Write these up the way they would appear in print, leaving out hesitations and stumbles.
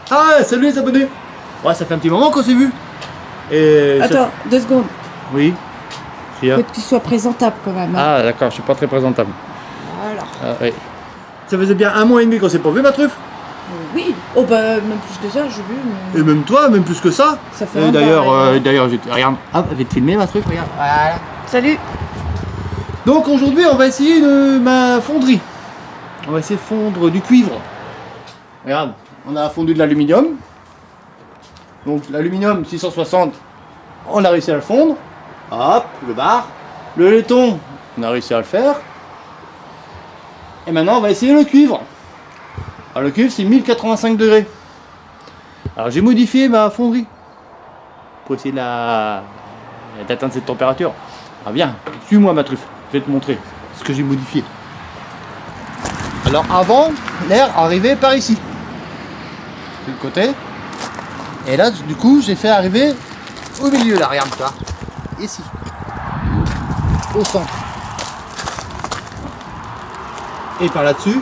Ah, salut les abonnés. Ouais, ça fait un petit moment qu'on s'est vu. Et attends, 2 secondes. Oui. Faut que tu sois présentable quand même. Hein. Ah d'accord, je suis pas très présentable. Voilà. Ah, oui. Ça faisait bien 1 mois et demi qu'on s'est pas vu, ma truffe. Oui. Oh bah même plus que ça, j'ai vu. Mais... Et même toi, même plus que ça. Ça fait d'ailleurs, regarde, hop, je vais te filmer, ma truffe, regarde. Voilà. Salut. Donc aujourd'hui, on va essayer ma fonderie. On va essayer de fondre du cuivre. Regarde, on a fondu de l'aluminium. Donc l'aluminium 660, on a réussi à le fondre. Hop, le bar. Le laiton, on a réussi à le faire. Et maintenant, on va essayer le cuivre. Alors le cuivre, c'est 1085 degrés. Alors j'ai modifié ma fonderie pour essayer d'atteindre cette température. Ah viens, suis-moi ma truffe, je vais te montrer ce que j'ai modifié. Alors avant, l'air arrivait par ici, de le côté. Et là, du coup, j'ai fait arriver au milieu, là, regarde ça. Ici. Au centre. Et par là-dessus,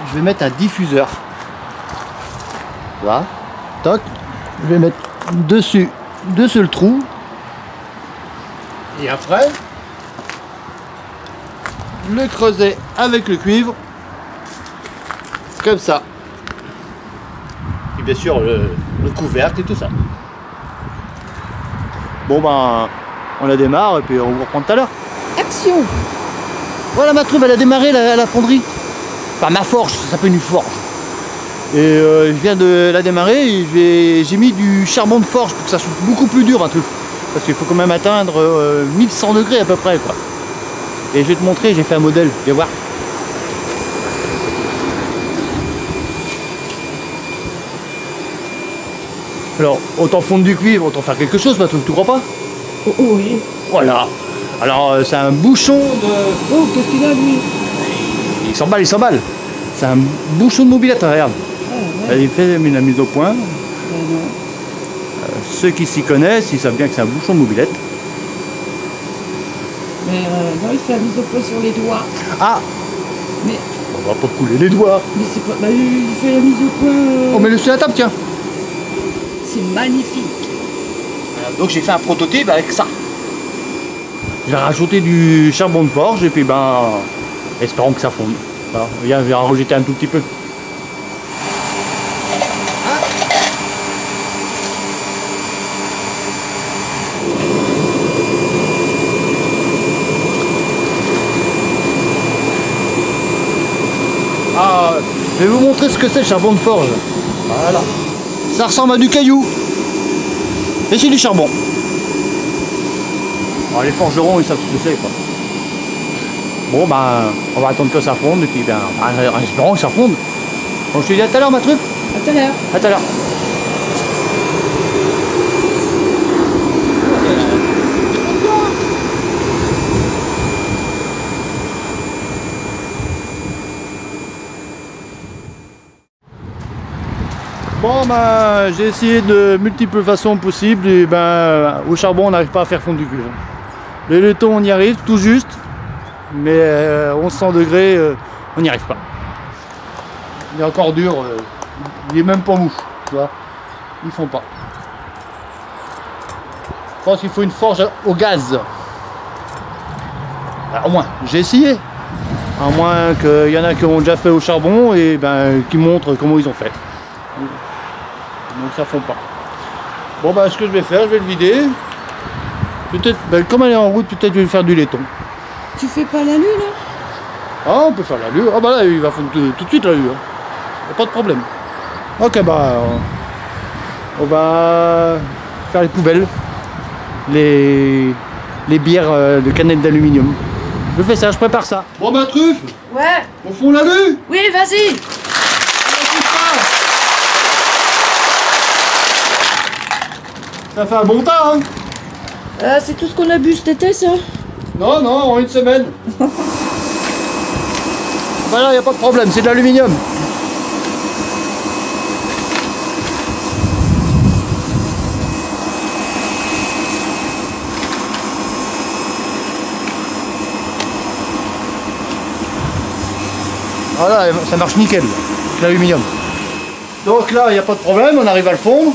je vais mettre un diffuseur. Voilà. Toc. Je vais mettre dessus le trou. Et après, le creuser avec le cuivre. Comme ça. Et bien sûr, le couvercle et tout ça. Bon ben, on la démarre et puis on vous reprend tout à l'heure. Action. Voilà, ma truffe, elle a démarré la fonderie. Enfin, ma forge, ça s'appelle une forge. Et je viens de la démarrer et j'ai mis du charbon de forge pour que ça soit beaucoup plus dur, ma truffe. Parce qu'il faut quand même atteindre 1100 degrés à peu près, quoi. Et je vais te montrer, j'ai fait un modèle, viens voir. Alors, autant fondre du cuivre, autant faire quelque chose, ma truffe, tu crois pas? Oh, oh oui. Voilà. Alors, c'est un bouchon de... Oh, qu'est-ce qu'il a, lui? Il s'emballe, il s'emballe. C'est un bouchon de mobilette, regarde. Ah, ouais. Il fait la mise au point. Non. Ceux qui s'y connaissent, ils savent bien que c'est un bouchon de mobilette. Mais non, il fait la mise au point sur les doigts. Ah! Mais, On va pas couler les doigts. mais c'est pas... Bah, il fait la mise au point... On met le sur la table, tiens. C'est magnifique. Voilà, donc j'ai fait un prototype avec ça. J'ai rajouté du charbon de forge et puis ben, espérons que ça fonde. Voilà, viens, je vais en rejeter un tout petit peu. Ah, je vais vous montrer ce que c'est le charbon de forge. Voilà. Ça ressemble à du caillou. Et c'est du charbon. Alors, les forgerons, ils savent ce que c'est, quoi. Bon, ben, on va attendre que ça fonde, et puis, ben, en espérant que ça fonde. Donc, je te dis à tout à l'heure, ma truffe. À tout à l'heure. À tout à l'heure. Bon, ben, j'ai essayé de multiples façons possibles, et ben, au charbon, on n'arrive pas à faire fondre du cuivre. Le laiton, on y arrive, tout juste. Mais 1100 degrés, on n'y arrive pas. Il est encore dur, il est même pas mou, tu vois. Ils font pas. Je pense qu'il faut une forge au gaz. Alors, au moins, j'ai essayé. À moins qu'il y en a qui ont déjà fait au charbon et ben qui montrent comment ils ont fait. Donc ça fond pas. Bon ben ce que je vais faire, je vais le vider. Peut-être, ben, comme elle est en route, peut-être je vais faire du laiton. Tu fais pas la lune, là? Ah, on peut faire la lue. Ah bah là, il va fondre tout de suite la lue. Hein. Pas de problème. Ok, bah on va faire les poubelles. Les bières de canettes d'aluminium. Je fais ça, je prépare ça. Bon bah truffe, Ouais. on fond la lue. Oui, vas-y. Ça fait un bon tas, hein. C'est tout ce qu'on a bu cet été, ça? Non, non, en une semaine. Voilà, il n'y a pas de problème, c'est de l'aluminium. Voilà, ça marche nickel, l'aluminium. Donc là, il n'y a pas de problème, on arrive à le fondre.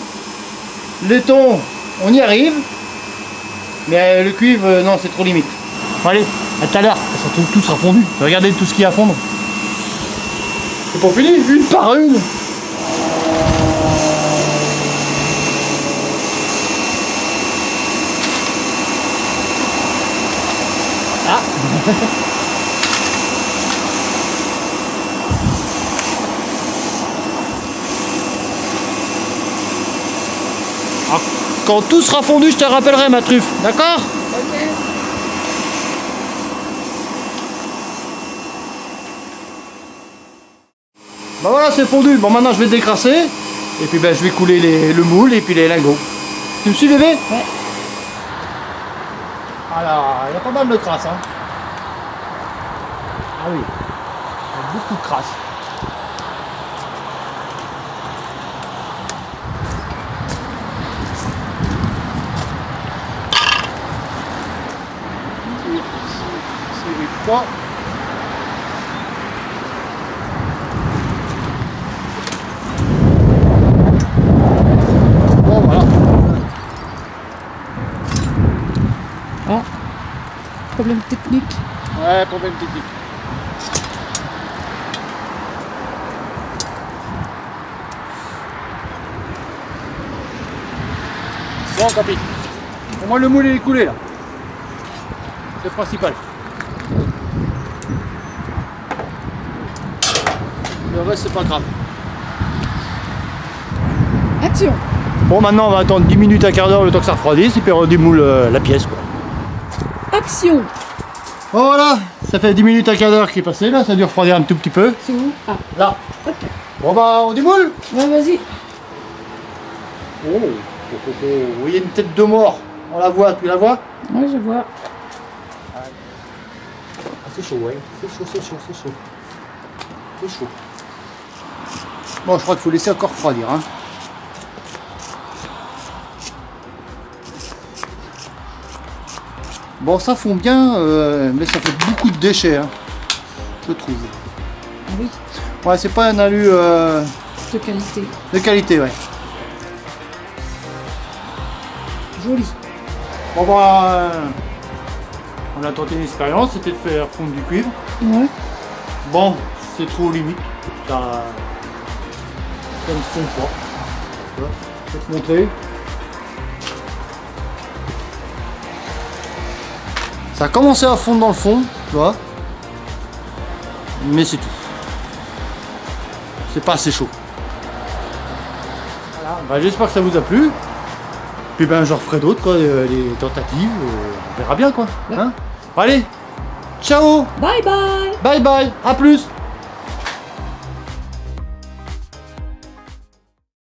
Laiton, on y arrive. Mais le cuivre, non, c'est trop limite. Bon, allez, à tout à l'heure. Tout sera fondu. Regardez tout ce qu'il y a à fondre. C'est pas fini, une par une. Ah. Alors, quand tout sera fondu, je te rappellerai ma truffe, d'accord? Ok. Bah voilà, c'est fondu. Bon, maintenant je vais décrasser. Et puis ben, je vais couler le moule et puis les lingots. Tu me suis, bébé? Ouais. Alors, il y a pas mal de crasse, hein. Ah oui, il y a beaucoup de crasse. C'est pas. Bon, voilà. Ah. Problème technique. Ouais, problème technique. Bon, tant pis. Au moins le moule est coulé là. C'est le principal. Le reste, c'est pas grave. Action. Bon, maintenant on va attendre 10 minutes, un quart d'heure le temps que ça refroidisse et puis on démoule la pièce, quoi. Action. Voilà, ça fait 10 minutes, un quart d'heure qui est passé là, ça a dû refroidir un tout petit peu. C'est où? Ah. Là. Ok. Bon bah on démoule. Ouais, vas-y. Oh, vous voyez une tête de mort. On la voit, tu la vois? Ouais, je vois. Ah, c'est chaud, ouais. C'est chaud, c'est chaud, c'est chaud. C'est chaud. Bon, je crois qu'il faut laisser encore refroidir, hein. Bon, ça fond bien, mais ça fait beaucoup de déchets, hein, je trouve. Ah oui, Ouais, c'est pas un alu de qualité. de qualité, ouais. Joli. Bon, bah, on a tenté une expérience, c'était de faire fondre du cuivre. Ouais. Bon, c'est trop limite. Ça ne fond pas. Tu vois, je vais te montrer. Ça a commencé à fondre dans le fond, tu vois. Mais c'est tout. C'est pas assez chaud. Voilà. Bah, j'espère que ça vous a plu. Puis ben j'en referai d'autres, quoi, les tentatives. On verra bien, quoi. Hein. Allez, ciao, Bye bye. bye bye, à plus.